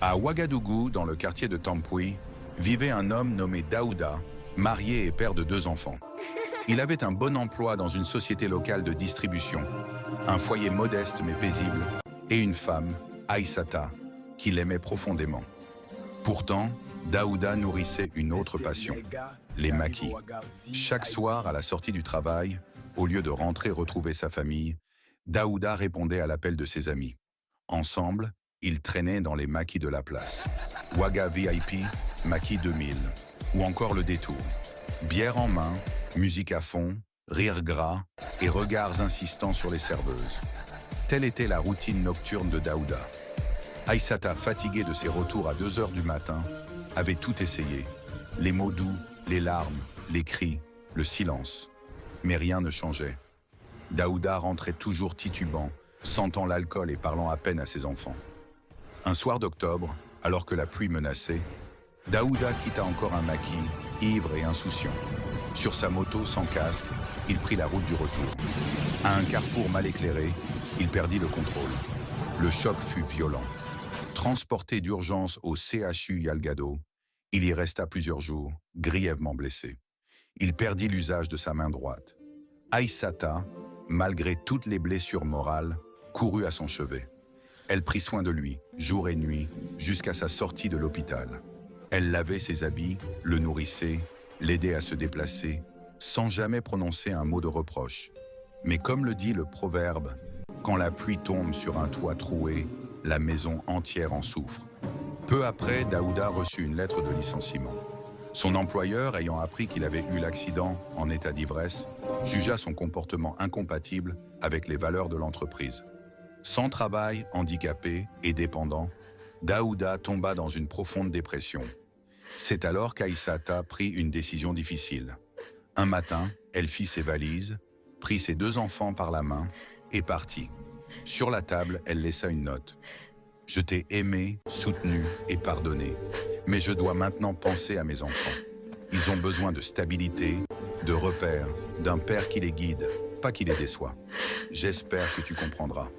À Ouagadougou, dans le quartier de Tampoui, vivait un homme nommé Daouda, marié et père de 2 enfants. Il avait un bon emploi dans une société locale de distribution, un foyer modeste mais paisible, et une femme, Aïssata, qu'il aimait profondément. Pourtant, Daouda nourrissait une autre passion, les maquis. Chaque soir, à la sortie du travail, au lieu de rentrer retrouver sa famille, Daouda répondait à l'appel de ses amis. Ensemble, ils traînaient dans les maquis de la place. Ouaga VIP, Maquis 2000, ou encore le détour. Bière en main, musique à fond, rire gras et regards insistants sur les serveuses. Telle était la routine nocturne de Daouda. Aïssata, fatiguée de ses retours à 2 heures du matin, avait tout essayé. Les mots doux, les larmes, les cris, le silence. Mais rien ne changeait. Daouda rentrait toujours titubant, sentant l'alcool et parlant à peine à ses enfants. Un soir d'octobre, alors que la pluie menaçait, Daouda quitta encore un maquis, ivre et insouciant. Sur sa moto sans casque, il prit la route du retour. À un carrefour mal éclairé, il perdit le contrôle. Le choc fut violent. Transporté d'urgence au CHU Yalgado, il y resta plusieurs jours, grièvement blessé. Il perdit l'usage de sa main droite. Aïssata, malgré toutes les blessures morales, courut à son chevet. Elle prit soin de lui, jour et nuit, jusqu'à sa sortie de l'hôpital. Elle lavait ses habits, le nourrissait, l'aidait à se déplacer, sans jamais prononcer un mot de reproche. Mais comme le dit le proverbe, quand la pluie tombe sur un toit troué, la maison entière en souffre. Peu après, Daouda reçut une lettre de licenciement. Son employeur, ayant appris qu'il avait eu l'accident en état d'ivresse, jugea son comportement incompatible avec les valeurs de l'entreprise. Sans travail, handicapé et dépendant, Daouda tomba dans une profonde dépression. C'est alors qu'Aïssata prit une décision difficile. Un matin, elle fit ses valises, prit ses 2 enfants par la main et partit. Sur la table, elle laissa une note. « Je t'ai aimé, soutenu et pardonné, mais je dois maintenant penser à mes enfants. Ils ont besoin de stabilité, de repères, d'un père qui les guide, pas qui les déçoit. J'espère que tu comprendras. »